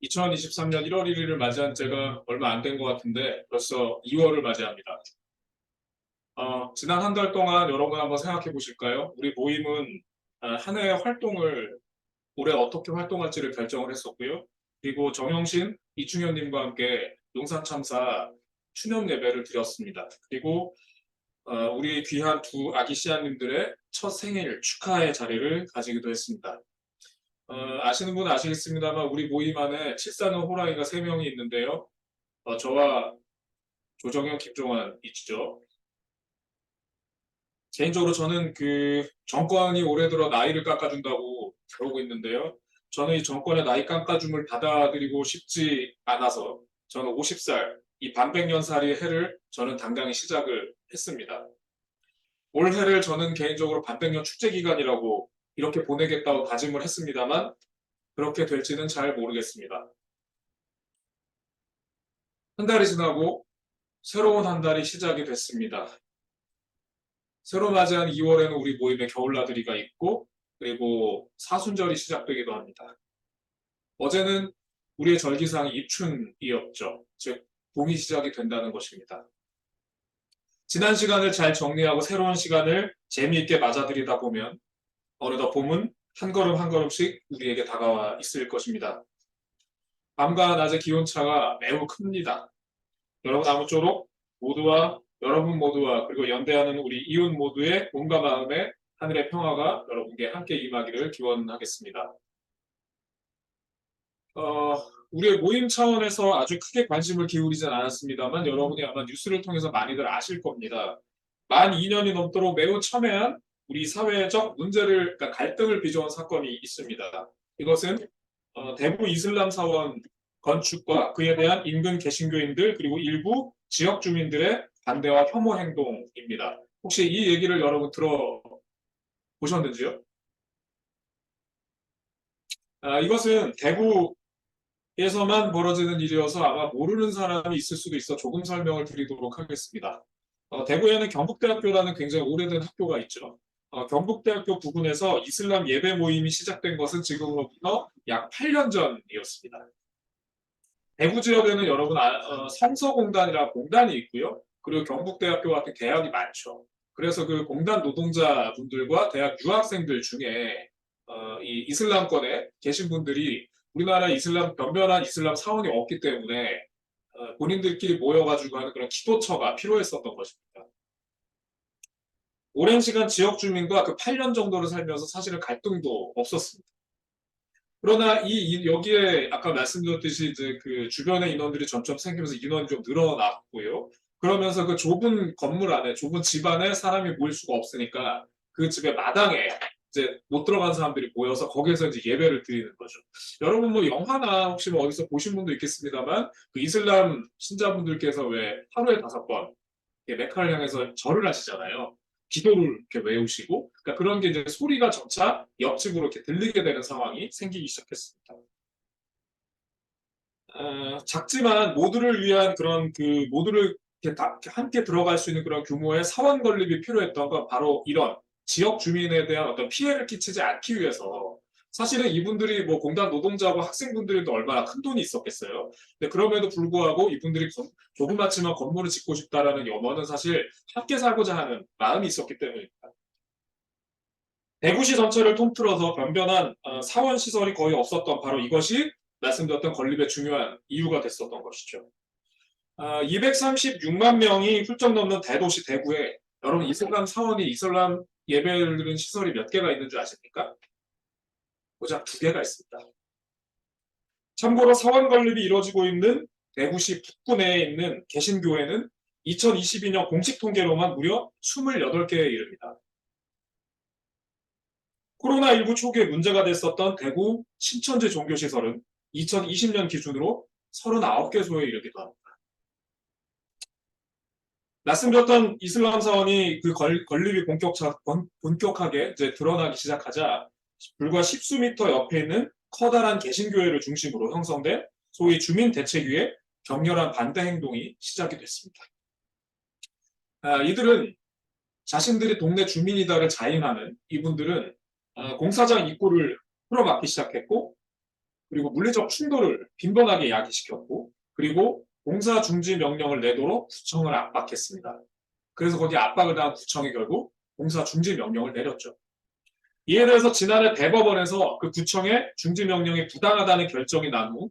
2023년 1월 1일을 맞이한 지가 얼마 안 된 것 같은데 벌써 2월을 맞이합니다. 지난 한 달 동안 여러분 한번 생각해 보실까요? 우리 모임은 한 해의 활동을 올해 어떻게 활동할지를 결정을 했었고요. 그리고 정영신, 이충현님과 함께 용산참사 추념 예배를 드렸습니다. 그리고 우리 귀한 두 아기 씨앗님들의 첫 생일 축하의 자리를 가지기도 했습니다. 아시는 분은 아시겠습니다만 우리 모임 안에 칠사는 호랑이가 3명이 있는데요. 저와 조정현, 김종환 있죠. 개인적으로 저는 그 정권이 올해 들어 나이를 깎아준다고 그러고 있는데요. 저는 이 정권의 나이 깎아줌을 받아들이고 싶지 않아서 저는 50살, 이 반백년살이 해를 저는 당당히 시작을 했습니다. 올해를 저는 개인적으로 반백년 축제 기간이라고 이렇게 보내겠다고 다짐을 했습니다만 그렇게 될지는 잘 모르겠습니다. 한 달이 지나고 새로운 한 달이 시작이 됐습니다. 새로 맞이한 2월에는 우리 모임에 겨울나들이가 있고 그리고 사순절이 시작되기도 합니다. 어제는 우리의 절기상 입춘이었죠. 즉 봄이 시작이 된다는 것입니다. 지난 시간을 잘 정리하고 새로운 시간을 재미있게 맞아들이다 보면 어느덧 봄은 한 걸음 한 걸음씩 우리에게 다가와 있을 것입니다. 밤과 낮의 기온차가 매우 큽니다. 여러분 아무쪼록 모두와 여러분 모두와 그리고 연대하는 우리 이웃 모두의 몸과 마음의 하늘의 평화가 여러분께 함께 임하기를 기원하겠습니다. 우리의 모임 차원에서 아주 크게 관심을 기울이진 않았습니다만 여러분이 아마 뉴스를 통해서 많이들 아실 겁니다. 만 2년이 넘도록 매우 첨예한 우리 사회적 문제를, 그러니까 갈등을 빚어온 사건이 있습니다. 이것은 대부 이슬람 사원 건축과 그에 대한 인근 개신교인들 그리고 일부 지역 주민들의 반대와 혐오 행동입니다. 혹시 이 얘기를 여러분 들어보셨는지요? 이것은 대구에서만 벌어지는 일이어서 아마 모르는 사람이 있을 수도 있어 조금 설명을 드리도록 하겠습니다. 대구에는 경북대학교라는 굉장히 오래된 학교가 있죠. 경북대학교 부근에서 이슬람 예배 모임이 시작된 것은 지금으로부터 약 8년 전이었습니다. 대구 지역에는 여러분 성서공단이라 공단이 있고요. 그리고 경북대학교 같은 대학이 많죠. 그래서 그 공단 노동자분들과 대학 유학생들 중에 이 이슬람권에 계신 분들이 우리나라 이슬람 변변한 이슬람 사원이 없기 때문에 본인들끼리 모여가지고 하는 그런 기도처가 필요했었던 것입니다. 오랜 시간 지역 주민과 그 8년 정도를 살면서 사실은 갈등도 없었습니다. 그러나 여기에 아까 말씀드렸듯이 이제 그 주변의 인원들이 점점 생기면서 인원이 좀 늘어났고요. 그러면서 그 좁은 건물 안에, 좁은 집 안에 사람이 모일 수가 없으니까 그 집의 마당에 이제 못 들어간 사람들이 모여서 거기에서 이제 예배를 드리는 거죠. 여러분 뭐 영화나 혹시 뭐 어디서 보신 분도 있겠습니다만 그 이슬람 신자분들께서 왜 하루에 5번 메카를 향해서 절을 하시잖아요. 기도를 이렇게 외우시고, 그러니까 그런 게 이제 소리가 점차 옆집으로 이렇게 들리게 되는 상황이 생기기 시작했습니다. 작지만 모두를 위한 그런 그 모두를 이렇게 다 함께 들어갈 수 있는 그런 규모의 사원 건립이 필요했던 건 바로 이런 지역 주민에 대한 어떤 피해를 끼치지 않기 위해서 사실은 이분들이 뭐 공단 노동자고 학생분들도 얼마나 큰 돈이 있었겠어요. 근데 그럼에도 불구하고 이분들이 조그맣지만 건물을 짓고 싶다라는 염원은 사실 함께 살고자 하는 마음이 있었기 때문입니다. 대구시 전체를 통틀어서 변변한 사원 시설이 거의 없었던 바로 이것이 말씀드렸던 건립의 중요한 이유가 됐었던 것이죠. 236만 명이 훌쩍 넘는 대도시 대구에 여러분 이슬람 사원이 이슬람 예배를 드리는 시설이 몇 개가 있는 줄 아십니까? 고작 2개가 있습니다. 참고로 사원 건립이 이루어지고 있는 대구시 북구내에 있는 개신교회는 2022년 공식 통계로만 무려 28개에 이릅니다. 코로나19 초기에 문제가 됐었던 대구 신천지 종교시설은 2020년 기준으로 39개소에 이르기도 합니다. 말씀드렸던 이슬람 사원이 그 건립이 본격하게 이제 드러나기 시작하자 불과 10수미터 옆에 있는 커다란 개신교회를 중심으로 형성된 소위 주민대책위의 격렬한 반대 행동이 시작이 됐습니다. 이들은 자신들이 동네 주민이다를 자인하는 이분들은 공사장 입구를 풀어막기 시작했고 그리고 물리적 충돌을 빈번하게 야기시켰고, 그리고 공사 중지 명령을 내도록 구청을 압박했습니다. 그래서 거기에 압박을 당한 구청이 결국 공사 중지 명령을 내렸죠. 이에 대해서 지난해 대법원에서 그 구청의 중지 명령이 부당하다는 결정이 난 후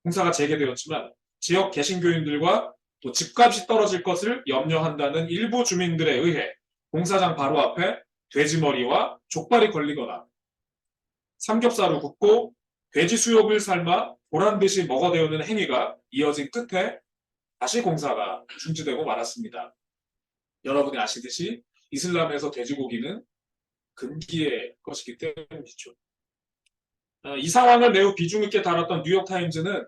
공사가 재개되었지만 지역 개신교인들과 또 집값이 떨어질 것을 염려한다는 일부 주민들에 의해 공사장 바로 앞에 돼지머리와 족발이 걸리거나 삼겹살을 굽고 돼지 수육을 삶아 보란듯이 먹어대우는 행위가 이어진 끝에 다시 공사가 중지되고 말았습니다. 여러분이 아시듯이 이슬람에서 돼지고기는 금기의 것이기 때문이죠. 이 상황을 매우 비중 있게 다뤘던 뉴욕타임즈는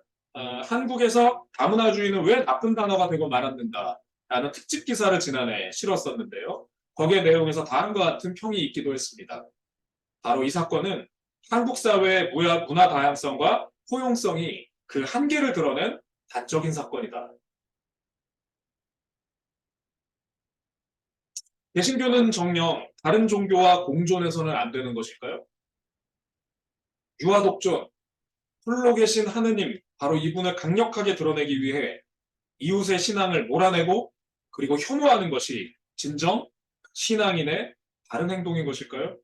한국에서 다문화주의는 왜 나쁜 단어가 되고 말았는가 라는 특집 기사를 지난해 실었었는데요. 거기에 내용에서 다음과 같은 평이 있기도 했습니다. 바로 이 사건은 한국 사회의 문화 다양성과 포용성이 그 한계를 드러낸 단적인 사건이다. 개신교는 정녕 다른 종교와 공존해서는 안 되는 것일까요? 유아독존, 홀로 계신 하느님, 바로 이분을 강력하게 드러내기 위해 이웃의 신앙을 몰아내고 그리고 혐오하는 것이 진정 신앙인의 다른 행동인 것일까요?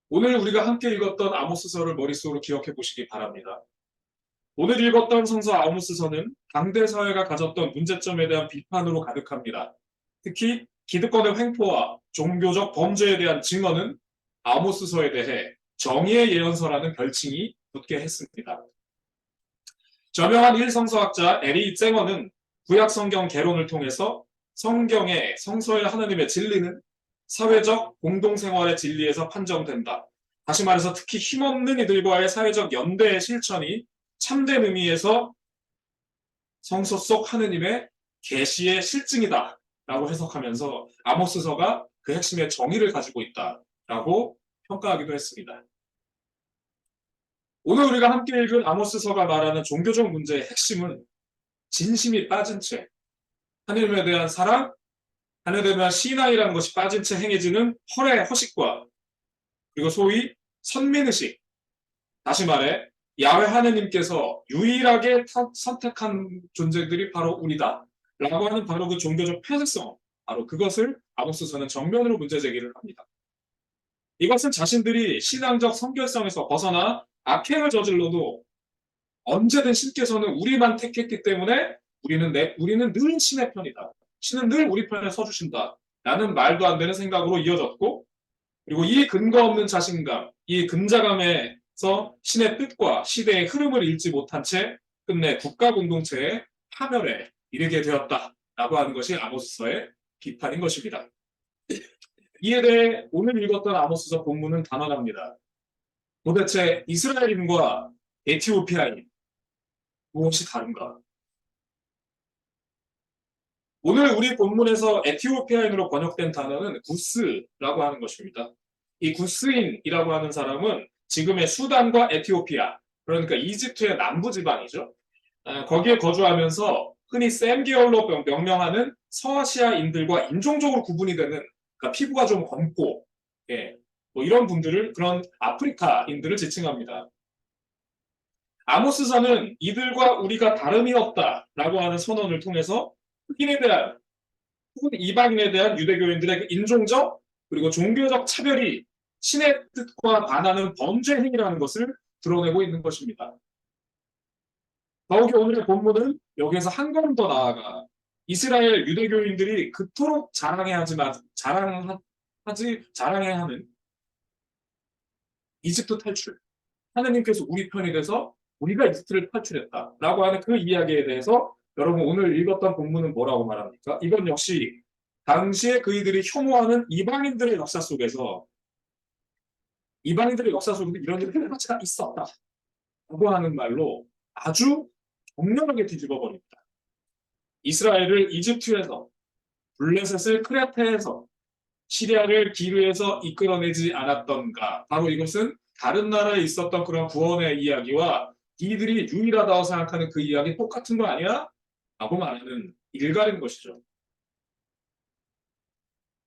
오늘 우리가 함께 읽었던 아모스서를 머릿속으로 기억해 보시기 바랍니다. 오늘 읽었던 성서 아모스서는 당대 사회가 가졌던 문제점에 대한 비판으로 가득합니다. 특히 기득권의 횡포와 종교적 범죄에 대한 증언은 아모스서에 대해 정의의 예언서라는 별칭이 붙게 했습니다. 저명한 일성서학자 에리 쨍어는 구약 성경 개론을 통해서 성경의 성서의 하나님의 진리는 사회적 공동생활의 진리에서 판정된다. 다시 말해서 특히 힘없는 이들과의 사회적 연대의 실천이 참된 의미에서 성서 속 하느님의 계시의 실증이다 라고 해석하면서 아모스서가 그 핵심의 정의를 가지고 있다라고 평가하기도 했습니다. 오늘 우리가 함께 읽은 아모스서가 말하는 종교적 문제의 핵심은 진심이 빠진 채 하느님에 대한 사랑, 하느님에 대한 신앙이라는 것이 빠진 채 행해지는 헐의 허식과 그리고 소위 선민의식, 다시 말해 야훼 하느님께서 유일하게 선택한 존재들이 바로 우리다 라고 하는 바로 그 종교적 폐쇄성, 바로 그것을 아모스서는 정면으로 문제 제기를 합니다. 이것은 자신들이 신앙적 성결성에서 벗어나 악행을 저질러도 언제든 신께서는 우리만 택했기 때문에 우리는 늘 신의 편이다. 신은 늘 우리 편에 서주신다. 라는 말도 안 되는 생각으로 이어졌고, 그리고 이 근거 없는 자신감, 이 근자감에서 신의 뜻과 시대의 흐름을 읽지 못한 채 끝내 국가 공동체의 파멸에 이르게 되었다라고 하는 것이 아모스서의 비판인 것입니다. 이에 대해 오늘 읽었던 아모스서 본문은 단언합니다. 도대체 이스라엘인과 에티오피아인 무엇이 다른가? 오늘 우리 본문에서 에티오피아인으로 번역된 단어는 구스라고 하는 것입니다. 이 구스인이라고 하는 사람은 지금의 수단과 에티오피아, 그러니까 이집트의 남부 지방이죠. 거기에 거주하면서 흔히 샘기얼로 명명하는 서아시아인들과 인종적으로 구분이 되는, 그러니까 피부가 좀 검고, 뭐 이런 분들을, 그런 아프리카인들을 지칭합니다. 아모스서는 이들과 우리가 다름이 없다라고 하는 선언을 통해서 흑인에 대한 혹은 이방인에 대한 유대교인들의 그 인종적 그리고 종교적 차별이 신의 뜻과 반하는 범죄 행위라는 것을 드러내고 있는 것입니다. 더욱이 오늘의 본문은 여기에서 한 걸음 더 나아가 이스라엘 유대교인들이 그토록 자랑해야 하는 이집트 탈출, 하느님께서 우리 편이 돼서 우리가 이집트를 탈출했다라고 하는 그 이야기에 대해서 여러분 오늘 읽었던 본문은 뭐라고 말합니까? 이건 역시 당시에 그이들이 혐오하는 이방인들의 역사 속에서 이런 일들이 가치가 있었다라고 하는 말로 아주 격렬하게 뒤집어 버립니다. 이스라엘을 이집트에서, 블레셋을 크레테에서, 시리아를 기르에서 이끌어내지 않았던가. 바로 이것은 다른 나라에 있었던 그런 구원의 이야기와 이들이 유일하다고 생각하는 그 이야기 똑같은 거 아니야? 라고 말하는 일갈인 것이죠.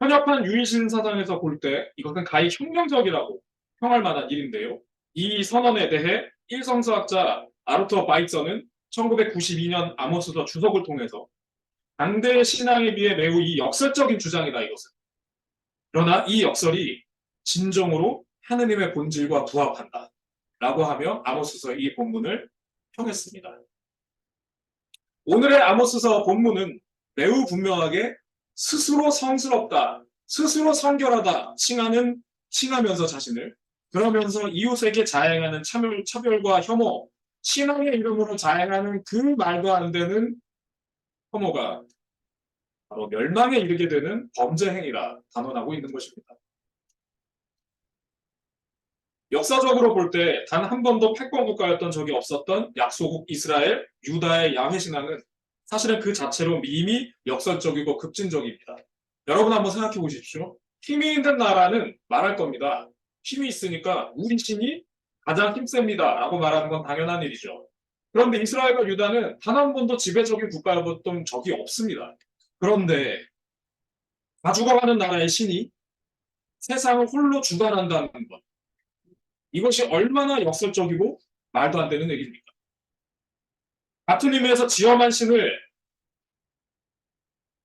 현역한 유일신 사상에서 볼 때 이것은 가히 혁명적이라고 평할 만한 일인데요. 이 선언에 대해 일성서학자 아르투어 바이처는 1992년 아모스서 주석을 통해서 당대 신앙에 비해 매우 이 역설적인 주장이다 이것은. 그러나 이 역설이 진정으로 하느님의 본질과 부합한다 라고 하며 아모스서 이 본문을 평했습니다. 오늘의 아모스서 본문은 매우 분명하게 스스로 성스럽다, 스스로 성결하다 칭하면서 자신을, 그러면서 이웃에게 자행하는 차별과 혐오, 신앙의 이름으로 자행하는 그 말도 안 되는 혐오가 바로 멸망에 이르게 되는 범죄 행위라 단언하고 있는 것입니다. 역사적으로 볼 때 단 한 번도 패권 국가였던 적이 없었던 약소국 이스라엘, 유다의 야훼 신앙은 사실은 그 자체로 이미 역설적이고 급진적입니다. 여러분 한번 생각해 보십시오. 힘이 있는 나라는 말할 겁니다. 힘이 있으니까 우리 신이 가장 힘셉니다 라고 말하는 건 당연한 일이죠. 그런데 이스라엘과 유다는 단 한 번도 지배적인 국가였던 적이 없습니다. 그런데 다 죽어가는 나라의 신이 세상을 홀로 주관한다는 것, 이것이 얼마나 역설적이고 말도 안 되는 얘기입니까? 같은 의미에서 지엄한 신을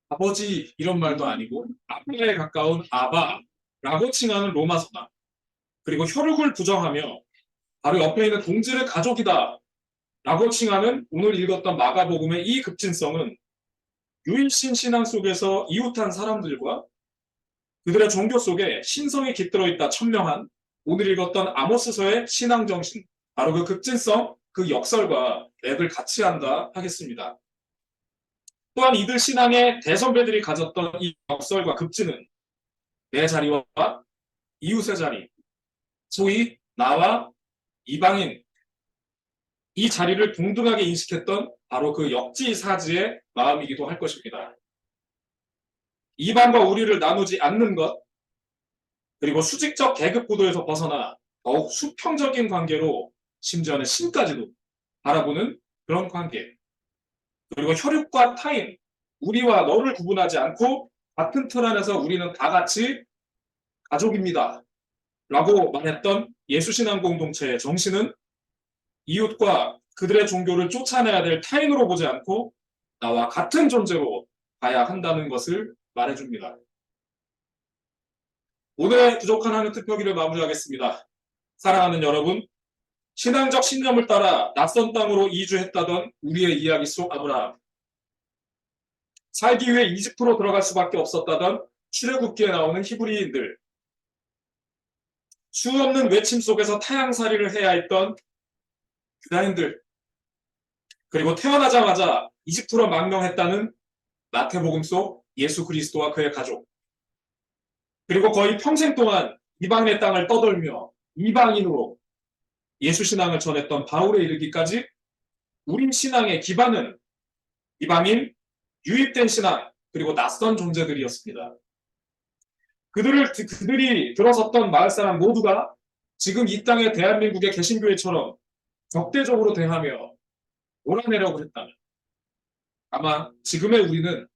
아버지 이런 말도 아니고 아빠에 가까운 아바라고 칭하는 로마 서당, 그리고 혈육을 부정하며 바로 옆에 있는 동질의 가족이다 라고 칭하는 오늘 읽었던 마가복음의 이 급진성은 유일신 신앙 속에서 이웃한 사람들과 그들의 종교 속에 신성이 깃들어 있다 천명한 오늘 읽었던 아모스서의 신앙 정신, 바로 그 급진성, 그 역설과 맥을 같이 한다 하겠습니다. 또한 이들 신앙의 대선배들이 가졌던 이 역설과 급진은 내 자리와 이웃의 자리, 소위 나와 이방인, 이 자리를 동등하게 인식했던 바로 그 역지사지의 마음이기도 할 것입니다. 이방과 우리를 나누지 않는 것, 그리고 수직적 계급 구도에서 벗어나 더욱 수평적인 관계로 심지어는 신까지도 바라보는 그런 관계, 그리고 혈육과 타인, 우리와 너를 구분하지 않고 같은 틀 안에서 우리는 다 같이 가족입니다 라고 말했던 예수신앙 공동체의 정신은 이웃과 그들의 종교를 쫓아내야 될 타인으로 보지 않고 나와 같은 존재로 봐야 한다는 것을 말해줍니다. 오늘의 부족한 하는 특표기를 마무리하겠습니다. 사랑하는 여러분, 신앙적 신념을 따라 낯선 땅으로 이주했다던 우리의 이야기 속 아브라함, 살기 위해 이집트로 들어갈 수밖에 없었다던 출애굽기에 나오는 히브리인들, 수없는 외침 속에서 타향살이를 해야 했던 유다인들, 그리고 태어나자마자 이집트로 망명했다는 마태복음 속 예수 그리스도와 그의 가족, 그리고 거의 평생 동안 이방의 땅을 떠돌며 이방인으로 예수 신앙을 전했던 바울에 이르기까지 우리 신앙의 기반은 이방인, 유입된 신앙, 그리고 낯선 존재들이었습니다. 그들이 들어섰던 마을 사람 모두가 지금 이 땅의 대한민국의 개신교회처럼 적대적으로 대하며 몰아내려고 했다면 아마 지금의 우리는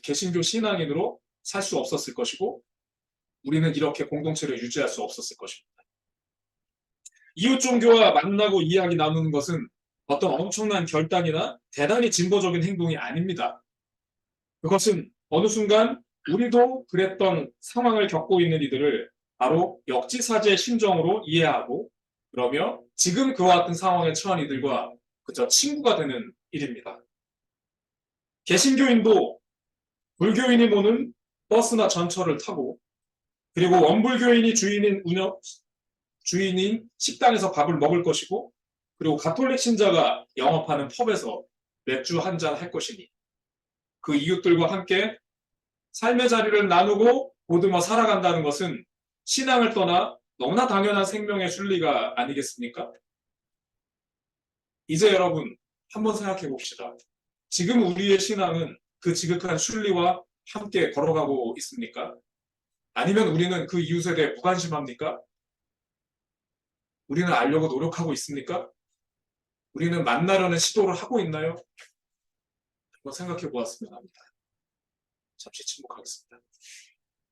개신교 신앙인으로 살 수 없었을 것이고 우리는 이렇게 공동체를 유지할 수 없었을 것입니다. 이웃 종교와 만나고 이야기 나누는 것은 어떤 엄청난 결단이나 대단히 진보적인 행동이 아닙니다. 그것은 어느 순간 우리도 그랬던 상황을 겪고 있는 이들을 바로 역지사지의 심정으로 이해하고 그러며 지금 그와 같은 상황에 처한 이들과 그저 친구가 되는 일입니다. 개신교인도 불교인이 모는 버스나 전철을 타고 그리고 원불교인이 주인인 식당에서 밥을 먹을 것이고 그리고 가톨릭 신자가 영업하는 펍에서 맥주 한잔 할 것이니 그 이웃들과 함께 삶의 자리를 나누고 보듬어 살아간다는 것은 신앙을 떠나 너무나 당연한 생명의 순리가 아니겠습니까? 이제 여러분 한번 생각해 봅시다. 지금 우리의 신앙은 그 지극한 순리와 함께 걸어가고 있습니까? 아니면 우리는 그 이웃에 대해 무관심합니까? 우리는 알려고 노력하고 있습니까? 우리는 만나려는 시도를 하고 있나요? 한번 생각해 보았으면 합니다. 잠시 침묵하겠습니다.